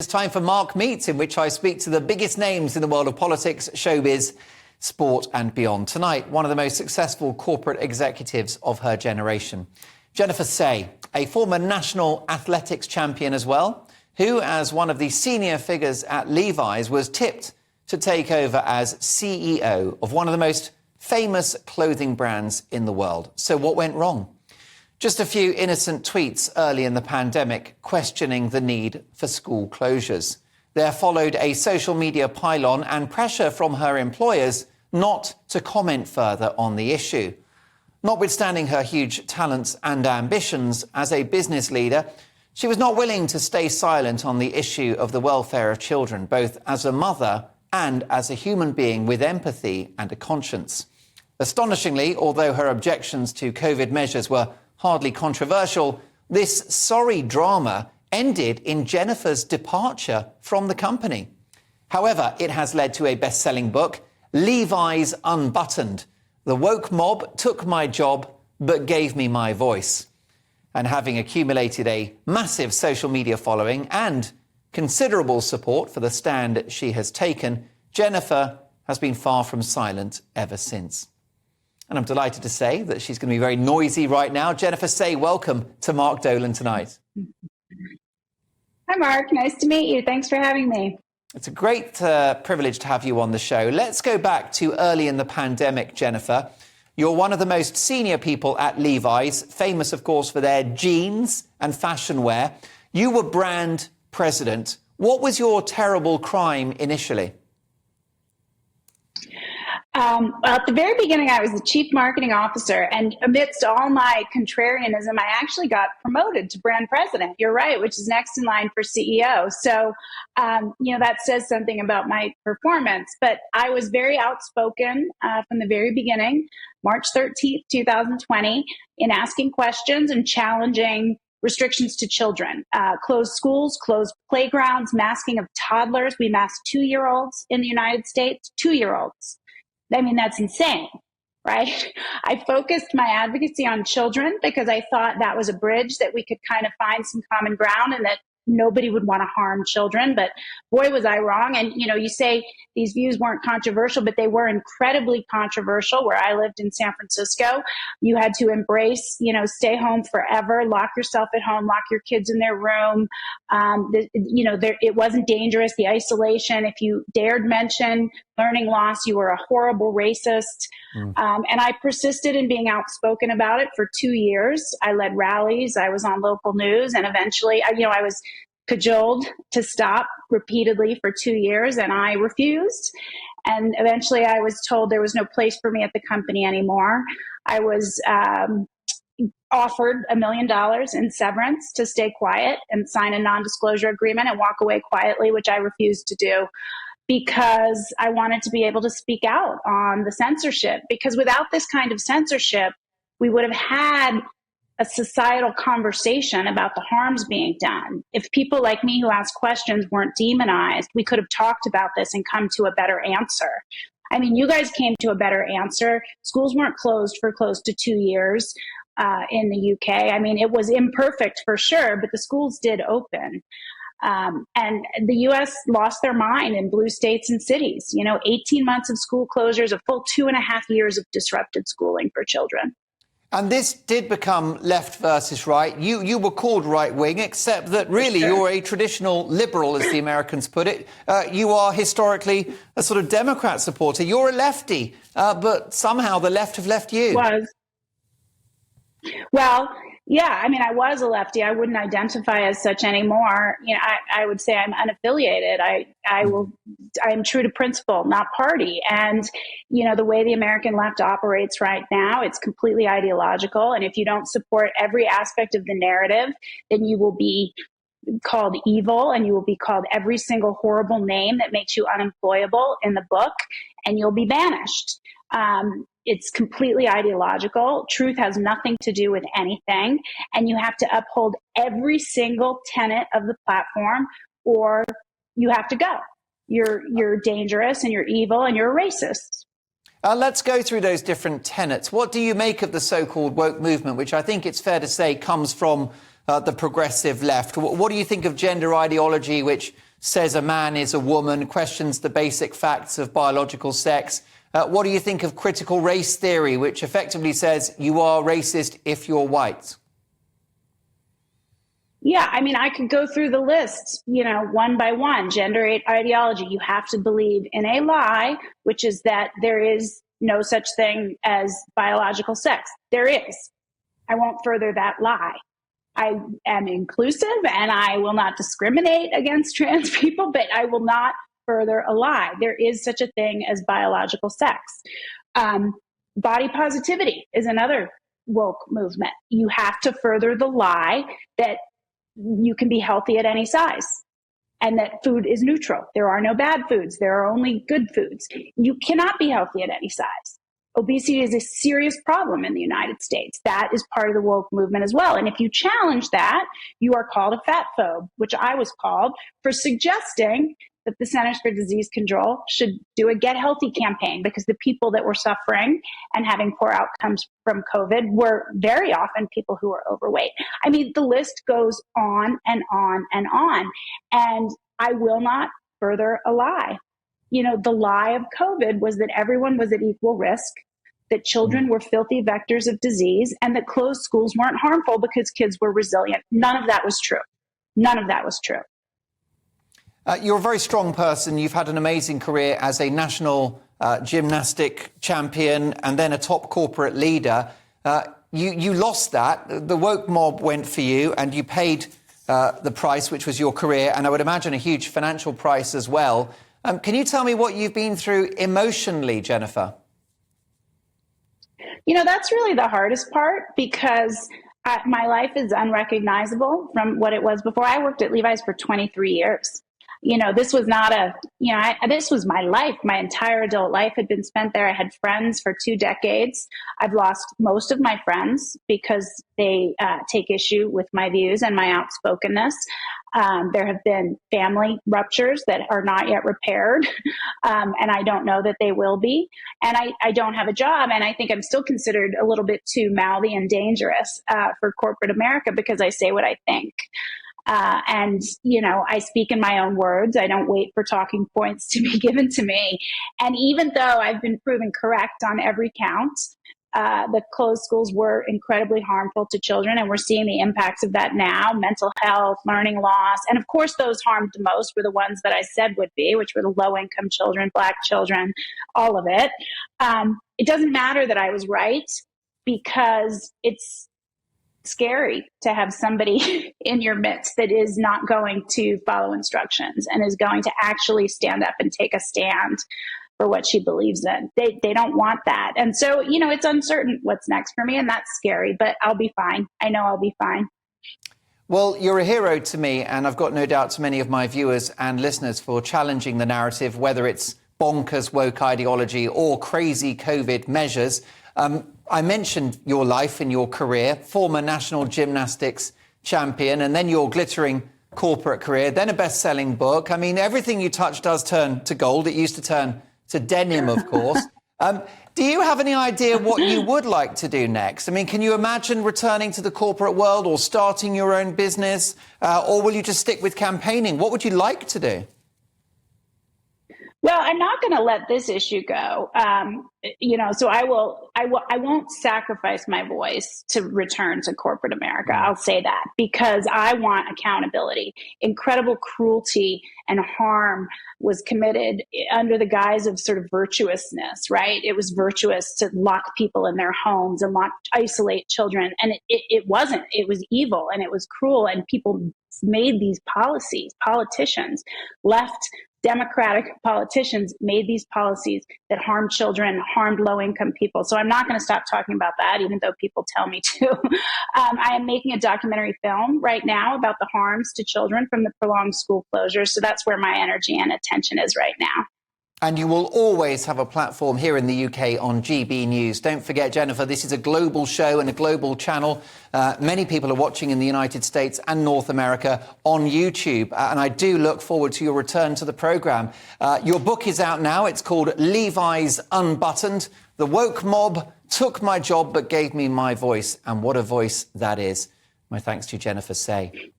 It's time for Mark Meets, in which I speak to the biggest names in the world of politics, showbiz, sport and beyond. Tonight, one of the most successful corporate executives of her generation, Jennifer Sey, a former national athletics champion as well, who, as one of the senior figures at Levi's, was tipped to take over as CEO of one of the most famous clothing brands in the world. So what went wrong? Just a few innocent tweets early in the pandemic questioning the need for school closures. There followed a social media pylon and pressure from her employers not to comment further on the issue. Notwithstanding her huge talents and ambitions as a business leader, she was not willing to stay silent on the issue of the welfare of children, both as a mother and as a human being with empathy and a conscience. Astonishingly, although her objections to COVID measures were hardly controversial, this sorry drama ended in Jennifer's departure from the company. However, it has led to a best-selling book, Levi's Unbuttoned. The woke mob took my job, but gave me my voice. And having accumulated a massive social media following and considerable support for the stand she has taken, Jennifer has been far from silent ever since. And I'm delighted to say that she's going to be very noisy right now. Jennifer Sey, welcome to Mark Dolan tonight. Hi, Mark. Nice to meet you. Thanks for having me. It's a great privilege to have you on the show. Let's go back to early in the pandemic, Jennifer. You're one of the most senior people at Levi's, famous, of course, for their jeans and fashion wear. You were brand president. What was your terrible crime initially? At the very beginning, I was the chief marketing officer, and amidst all my contrarianism, I actually got promoted to brand president. You're right, which is next in line for CEO. So, that says something about my performance. But I was very outspoken from the very beginning, March 13th, 2020, in asking questions and challenging restrictions to children, closed schools, closed playgrounds, masking of toddlers. We masked 2-year-olds in the United States, 2-year-olds. I mean, that's insane, right? I focused my advocacy on children because I thought that was a bridge that we could kind of find some common ground and that nobody would want to harm children. But boy, was I wrong. And, you say these views weren't controversial, but they were incredibly controversial. Where I lived in San Francisco, you had to embrace, stay home forever, lock yourself at home, lock your kids in their room. It wasn't dangerous, the isolation. If you dared mention learning loss, you were a horrible racist. And I persisted in being outspoken about it for 2 years. I led rallies. I was on local news. And eventually, I was cajoled to stop repeatedly for 2 years, and I refused. And eventually I was told there was no place for me at the company anymore. I was offered $1 million in severance to stay quiet and sign a non-disclosure agreement and walk away quietly, which I refused to do because I wanted to be able to speak out on the censorship. Because without this kind of censorship, we would have had a societal conversation about the harms being done. If people like me who ask questions weren't demonized, we could have talked about this and come to a better answer. I mean, you guys came to a better answer. Schools weren't closed for close to 2 years in the UK. I mean, it was imperfect for sure, but the schools did open. And the U.S. lost their mind in blue states and cities. 18 months of school closures, a full 2.5 years of disrupted schooling for children. And this did become left versus right. You were called right-wing, except that really you're a traditional liberal, as the Americans put it. You are historically a sort of Democrat supporter. You're a lefty, but somehow the left have left you. Well, yeah, I mean, I was a lefty. I wouldn't identify as such anymore. I would say I'm unaffiliated. I am true to principle, not party. And, the way the American left operates right now, it's completely ideological. And if you don't support every aspect of the narrative, then you will be called evil and you will be called every single horrible name that makes you unemployable in the book, and you'll be banished. It's completely ideological. Truth has nothing to do with anything. And you have to uphold every single tenet of the platform, or you have to go. You're dangerous and you're evil and you're a racist. Let's go through those different tenets. What do you make of the so-called woke movement, which I think it's fair to say comes from the progressive left? What do you think of gender ideology, which says a man is a woman, questions the basic facts of biological sex. What do you think of critical race theory, which effectively says you are racist if you're white? Yeah, I mean, I could go through the list, one by one. Gender ideology, you have to believe in a lie, which is that there is no such thing as biological sex. There is. I won't further that lie. I am inclusive and I will not discriminate against trans people, but I will not further a lie. There is such a thing as biological sex. Body positivity is another woke movement. You have to further the lie that you can be healthy at any size and that food is neutral. There are no bad foods. There are only good foods. You cannot be healthy at any size. Obesity is a serious problem in the United States. That is part of the woke movement as well. And if you challenge that, you are called a fatphobe, which I was called for suggesting that the Centers for Disease Control should do a Get Healthy campaign, because the people that were suffering and having poor outcomes from COVID were very often people who were overweight. I mean, the list goes on and on and on. And I will not further a lie. The lie of COVID was that everyone was at equal risk, that children were filthy vectors of disease, and that closed schools weren't harmful because kids were resilient. None of that was true. None of that was true. You're a very strong person. You've had an amazing career as a national gymnastic champion and then a top corporate leader. You lost that. The woke mob went for you and you paid the price, which was your career, and I would imagine a huge financial price as well. Can you tell me what you've been through emotionally, Jennifer? That's really the hardest part, because my life is unrecognizable from what it was before. I worked at Levi's for 23 years. This was not this was my life. My entire adult life had been spent there. I had friends for 2 decades. I've lost most of my friends because they take issue with my views and my outspokenness. There have been family ruptures that are not yet repaired, and I don't know that they will be. And I don't have a job, and I think I'm still considered a little bit too mouthy and dangerous for corporate America because I say what I think. I speak in my own words. I don't wait for talking points to be given to me. And even though I've been proven correct on every count, the closed schools were incredibly harmful to children, and we're seeing the impacts of that now: mental health, learning loss. And of course, those harmed the most were the ones that I said would be, which were the low-income children, Black children, all of it. It doesn't matter that I was right, because it's scary to have somebody in your midst that is not going to follow instructions and is going to actually stand up and take a stand for what she believes in. They don't want that. And so, it's uncertain what's next for me, and that's scary, but I'll be fine. I know I'll be fine. Well, you're a hero to me, and I've got no doubt to many of my viewers and listeners for challenging the narrative, whether it's bonkers woke ideology or crazy COVID measures. I mentioned your life and your career, former national gymnastics champion, and then your glittering corporate career, then a best-selling book. I mean, everything you touch does turn to gold. It used to turn to denim, of course. Do you have any idea what you would like to do next? I mean, can you imagine returning to the corporate world or starting your own business? Or will you just stick with campaigning? What would you like to do? Well, I'm not going to let this issue go. So I won't sacrifice my voice to return to corporate America. I'll say that, because I want accountability. Incredible cruelty and harm was committed under the guise of sort of virtuousness, right? It was virtuous to lock people in their homes and isolate children. And it wasn't. It was evil and it was cruel. And people made these policies. Politicians, left Democratic politicians, made these policies that harmed children, harmed low-income people. So I'm not going to stop talking about that, even though people tell me to. I am making a documentary film right now about the harms to children from the prolonged school closures. So that's where my energy and attention is right now. And you will always have a platform here in the UK on GBNews. Don't forget, Jennifer, this is a global show and a global channel. Many people are watching in the United States and North America on YouTube. And I do look forward to your return to the programme. Your book is out now. It's called Levi's Unbuttoned. The woke mob took my job but gave me my voice. And what a voice that is. My thanks to Jennifer Say.